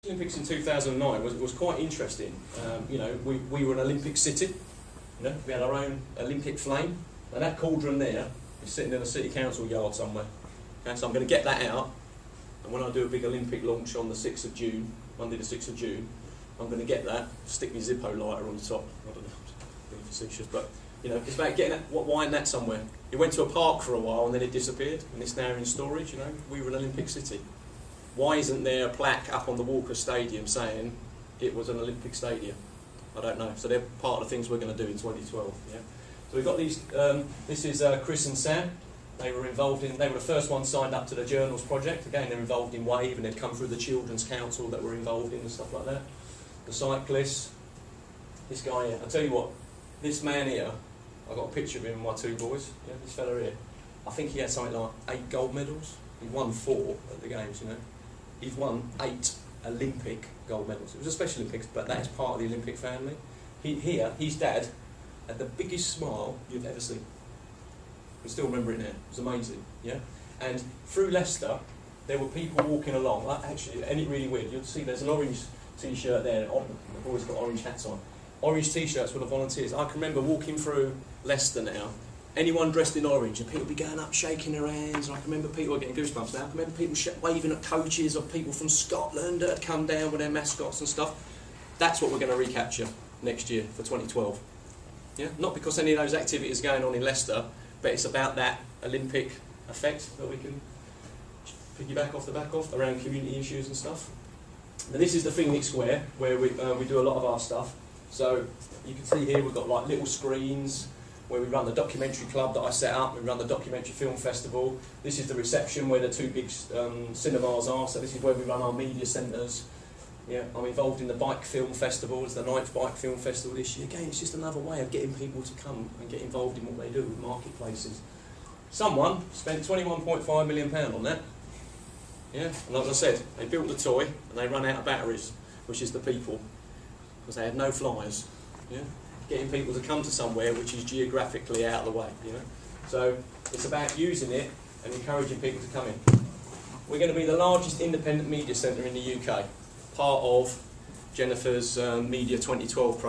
Olympics in 2009 was quite interesting. You know, we were an Olympic city. You know, we had our own Olympic flame, and that cauldron there is sitting in a city council yard somewhere. Okay, so I'm going to get that out, and when I do a big Olympic launch on the 6th of June, Monday the 6th of June, I'm going to get that, stick my Zippo lighter on the top. I don't know, being facetious, but you know, it's about getting that, winding that somewhere. It went to a park for a while, and then it disappeared, and it's now in storage. You know, we were an Olympic city. Why isn't there a plaque up on the Walker Stadium saying it was an Olympic stadium? I don't know. So they're part of the things we're going to do in 2012. Yeah. So we've got these. This is Chris and Sam. They were involved in. They were the first ones signed up to the Journals project. Again, they're involved in WAVE, and they'd come through the Children's Council that were involved in and stuff like that. The cyclists. This guy here. I tell you what. This man here. I got a picture of him and my two boys. Yeah, this fella here. I think he had something like 8 gold medals. He won 4 at the games. You know. He's won 8 Olympic gold medals. It was a Special Olympics, but that is part of the Olympic family. His dad had the biggest smile you've ever seen. I can still remember it now. It was amazing, yeah? And through Leicester, there were people walking along. Actually, and it's really weird. You'll see there's an orange T-shirt there. The boys got orange hats on. Orange T-shirts for the volunteers. I can remember walking through Leicester now. Anyone dressed in orange, and people would be going up, shaking their hands. And I can remember people getting goosebumps now. I can remember people waving at coaches or people from Scotland that had come down with their mascots and stuff. That's what we're going to recapture next year for 2012. Yeah, not because any of those activities are going on in Leicester, but it's about that Olympic effect that we can piggyback off the back of around community issues and stuff. Now this is the Phoenix Square where we do a lot of our stuff. So you can see here we've got like little screens where we run the documentary club that I set up, we run the documentary film festival. This is the reception where the 2 big cinemas are, so this is where we run our media centres. Yeah, I'm involved in the bike film festival, it's the 9th bike film festival this year. Again, it's just another way of getting people to come and get involved in what they do with marketplaces. Someone spent £21.5 million on that. Yeah, and as I said, they built the toy and they run out of batteries, which is the people, because they had no flyers. Yeah. Getting people to come to somewhere which is geographically out of the way, you know. So it's about using it and encouraging people to come in. We're going to be the largest independent media centre in the UK, part of Jennifer's Media 2012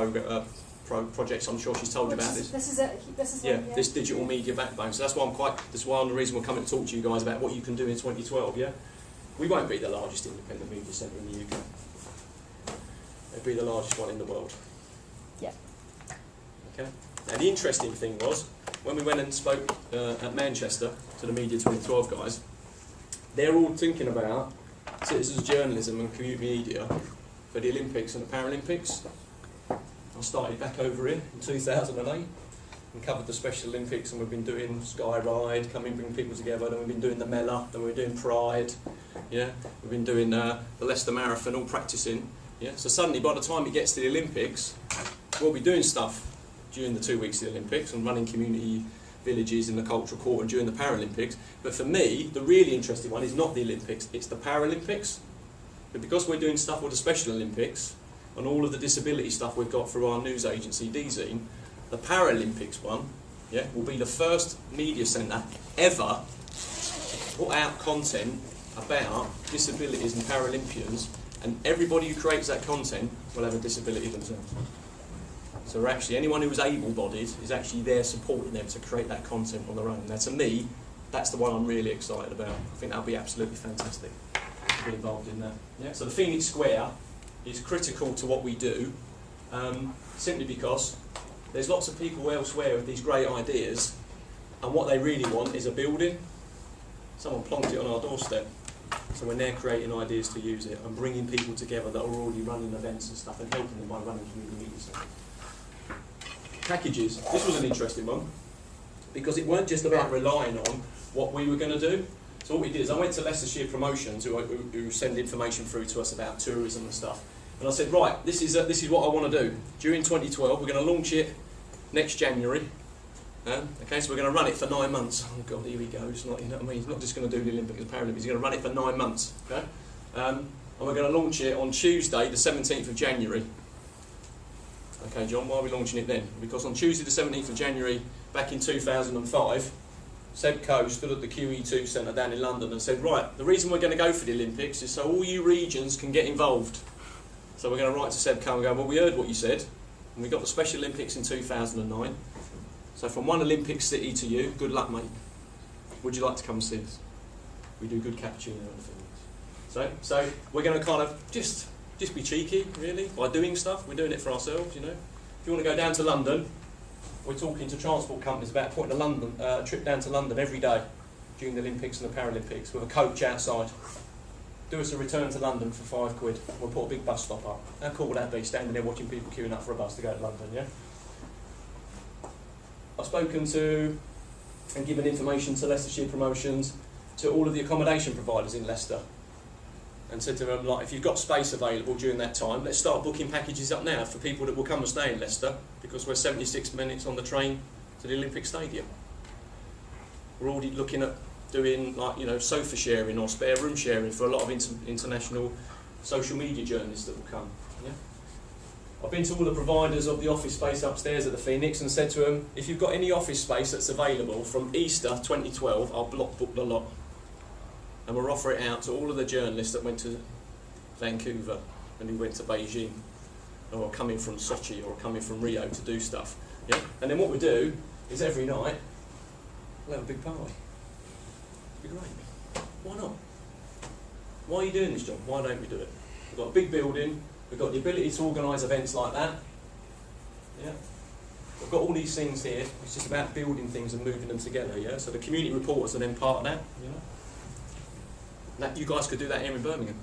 projects. I'm sure she's told you about this. This digital media backbone. So that's why that's one of the reasons we're coming to talk to you guys about what you can do in 2012. Yeah, we won't be the largest independent media centre in the UK. It'll be the largest one in the world. Yeah. Okay. Now the interesting thing was, when we went and spoke at Manchester to the Media 2012 guys, they're all thinking about citizens journalism and community media for the Olympics and the Paralympics. I started back over here in 2008 and covered the Special Olympics, and we've been doing Sky Ride, bring people together, then we've been doing the Mela, then we're doing Pride, yeah, we've been doing the Leicester Marathon, all practising. Yeah? So suddenly by the time it gets to the Olympics, we'll be doing stuff during the 2 weeks of the Olympics and running community villages in the cultural quarter and during the Paralympics. But for me, the really interesting one is not the Olympics, it's the Paralympics. But because we're doing stuff with the Special Olympics and all of the disability stuff we've got through our news agency, DZine, the Paralympics one, yeah, will be the first media centre ever to put out content about disabilities and Paralympians, and everybody who creates that content will have a disability themselves. So we're actually, anyone who is able-bodied is actually there supporting them to create that content on their own. Now to me, that's the one I'm really excited about. I think that'll be absolutely fantastic to be involved in that. Yeah? So the Phoenix Square is critical to what we do, simply because there's lots of people elsewhere with these great ideas, and what they really want is a building. Someone plonked it on our doorstep. So when they're creating ideas to use it and bringing people together that are already running events and stuff and helping them by running community media centres. Packages. This was an interesting one because it weren't just about relying on what we were going to do. So what we did is I went to Leicestershire Promotions who send information through to us about tourism and stuff, and I said, right, this is what I want to do during 2012. We're going to launch it next January. Okay, so we're going to run it for 9 months. Oh God, here he goes. Not, you know what I mean? He's not just going to do the Olympics and Paralympics. He's going to run it for 9 months. Okay, and we're going to launch it on Tuesday, the 17th of January. Okay, John, why are we launching it then? Because on Tuesday the 17th of January, back in 2005, Seb Coe stood at the QE2 Centre down in London and said, right, the reason we're going to go for the Olympics is so all you regions can get involved. So we're going to write to Seb Coe and go, well, we heard what you said, and we got the Special Olympics in 2009. So from one Olympic city to you, good luck, mate. Would you like to come and see us? We do good cappuccino and things. So we're going to kind of just be cheeky, really, by doing stuff. We're doing it for ourselves, you know. If you want to go down to London, we're talking to transport companies about putting a trip down to London every day during the Olympics and the Paralympics with a coach outside. Do us a return to London for £5. We'll put a big bus stop up. How cool would that be, standing there watching people queuing up for a bus to go to London, yeah? I've spoken to and given information to Leicestershire Promotions, to all of the accommodation providers in Leicester, and said to them, like, if you've got space available during that time, let's start booking packages up now for people that will come and stay in Leicester, because we're 76 minutes on the train to the Olympic Stadium. We're already looking at doing, like, you know, sofa sharing or spare room sharing for a lot of international social media journalists that will come. Yeah? I've been to all the providers of the office space upstairs at the Phoenix and said to them, if you've got any office space that's available from Easter 2012, I'll block book the lot. And we'll offer it out to all of the journalists that went to Vancouver and who went to Beijing, or coming from Sochi or coming from Rio to do stuff. Yeah? And then what we do is every night we'll have a big party. It'll be great. Why not? Why are you doing this job? Why don't we do it? We've got a big building, we've got the ability to organise events like that. Yeah? We've got all these things here, it's just about building things and moving them together, yeah? So the community reporters are then part of that, you know? That you guys could do that here in Birmingham.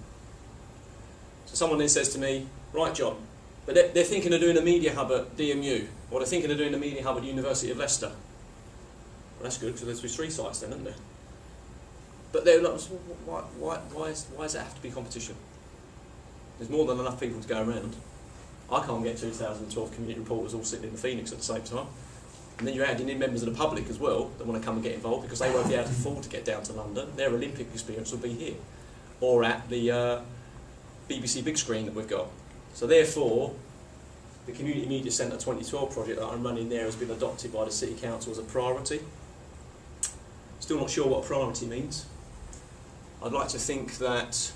So someone then says to me, right, John, but they're thinking of doing a media hub at DMU, or they're thinking of doing a media hub at the University of Leicester. Well, that's good, because there's 3 sites then, isn't there? But they're not, why does that have to be competition? There's more than enough people to go around. I can't get 2012 community reporters all sitting in the Phoenix at the same time. And then you're adding in members of the public as well that want to come and get involved, because they won't be able to afford to get down to London. Their Olympic experience will be here, or at the BBC big screen that we've got. So therefore, the Community Media Centre 2012 project that I'm running there has been adopted by the City Council as a priority. Still not sure what a priority means. I'd like to think that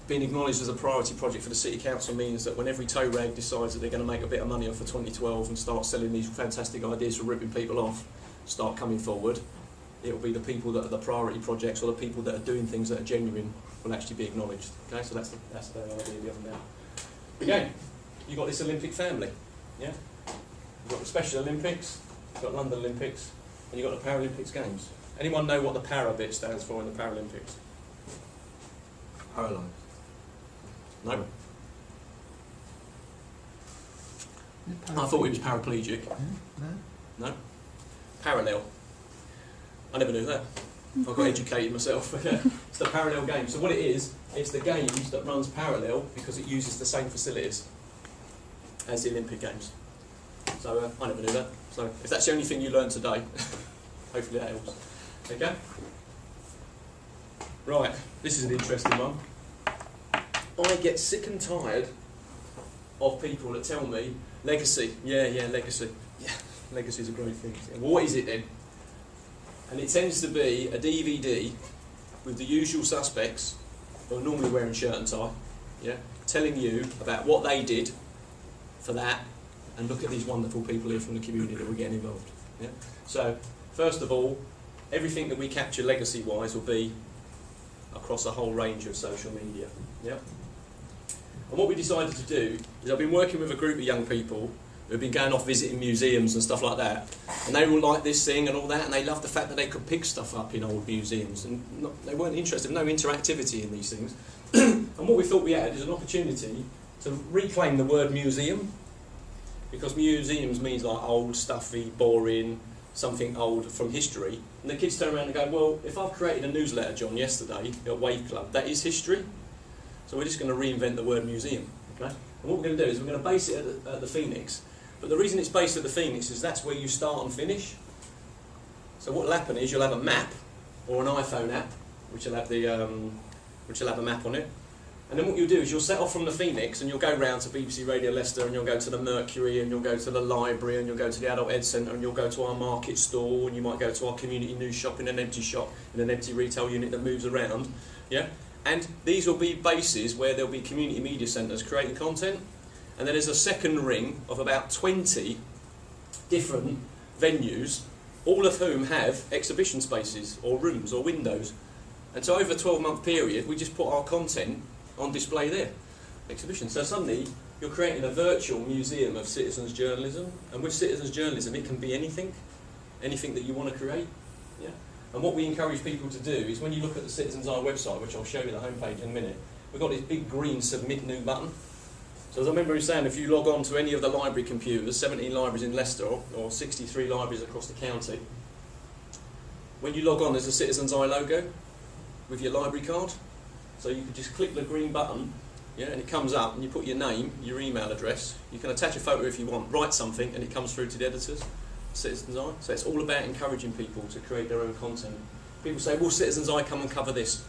being acknowledged as a priority project for the City Council means that when every tow rag decides that they're going to make a bit of money off for 2012 and start selling these fantastic ideas for ripping people off, start coming forward, it will be the people that are the priority projects, or the people that are doing things that are genuine, will actually be acknowledged. Okay, so that's the idea behind that. Again, you've got this Olympic family, yeah? You've got the Special Olympics, you've got London Olympics, and you've got the Paralympics Games. Anyone know what the para bit stands for in the Paralympics? Paralyzed. No. I thought it was paraplegic. No? Parallel. I never knew that. I got educated myself. It's the parallel game. So what it is, it's the games that runs parallel because it uses the same facilities as the Olympic Games. So I never knew that. So if that's the only thing you learned today, hopefully that helps. Okay? Right, this is an interesting one. I get sick and tired of people that tell me, legacy, yeah, legacy. Yeah, legacy is a great thing. Well, what is it then? And it tends to be a DVD with the usual suspects, who are normally wearing shirt and tie, yeah, telling you about what they did for that, and look at these wonderful people here from the community that were getting involved. Yeah? So, first of all, everything that we capture legacy-wise will be across a whole range of social media. Yeah? And what we decided to do is I've been working with a group of young people who've been going off visiting museums and stuff like that, and they all like this thing and all that, and they love the fact that they could pick stuff up in old museums, and they weren't interested, no interactivity in these things. And what we thought we had is an opportunity to reclaim the word museum, because museums means like old, stuffy, boring, something old from history. And the kids turn around and go, well, if I've created a newsletter, John, yesterday at Wave Club, that is history. So we're just going to reinvent the word museum. Okay? And what we're going to do is we're going to base it at the Phoenix. But the reason it's based at the Phoenix is that's where you start and finish. So what will happen is you'll have a map, or an iPhone app, which will have a map on it. And then what you'll do is you'll set off from the Phoenix and you'll go round to BBC Radio Leicester and you'll go to the Mercury and you'll go to the library and you'll go to the Adult Ed Centre and you'll go to our market stall and you might go to our community news shop in an empty retail unit that moves around. Yeah? And these will be bases where there'll be community media centres creating content. And then there's a second ring of about 20 different venues, all of whom have exhibition spaces or rooms or windows. And so over a 12-month period, we just put our content on display there, exhibition. So suddenly, you're creating a virtual museum of citizens' journalism. And with citizens' journalism, it can be anything that you want to create. Yeah. And what we encourage people to do is when you look at the Citizens' Eye website, which I'll show you the homepage in a minute, we've got this big green Submit New button. So as I remember saying, if you log on to any of the library computers, 17 libraries in Leicester or 63 libraries across the county, when you log on there's a Citizens' Eye logo with your library card. So you can just click the green button, yeah, and it comes up and you put your name, your email address, you can attach a photo if you want, write something and it comes through to the editors, Citizens' Eye. So it's all about encouraging people to create their own content. People say, will Citizens' Eye come and cover this?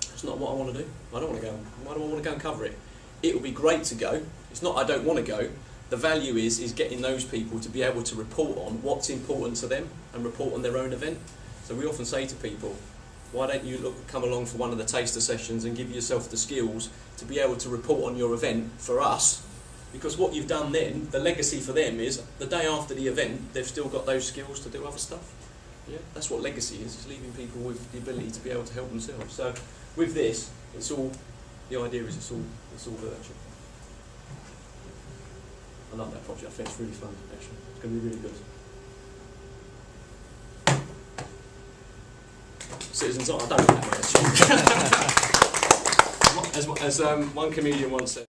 It's not what I want to do. I don't want to go. Why do I want to go and cover it? It would be great to go. It's not I don't want to go. The value is getting those people to be able to report on what's important to them and report on their own event. So we often say to people, why don't you come along for one of the taster sessions and give yourself the skills to be able to report on your event for us? Because what you've done then, the legacy for them is the day after the event, they've still got those skills to do other stuff. Yeah, that's what legacy is leaving people with the ability to be able to help themselves. So with this, the idea is it's all virtual. I love that project. I think it's really fun, actually. It's going to be really good. Citizens, I don't know that much. As one comedian once said.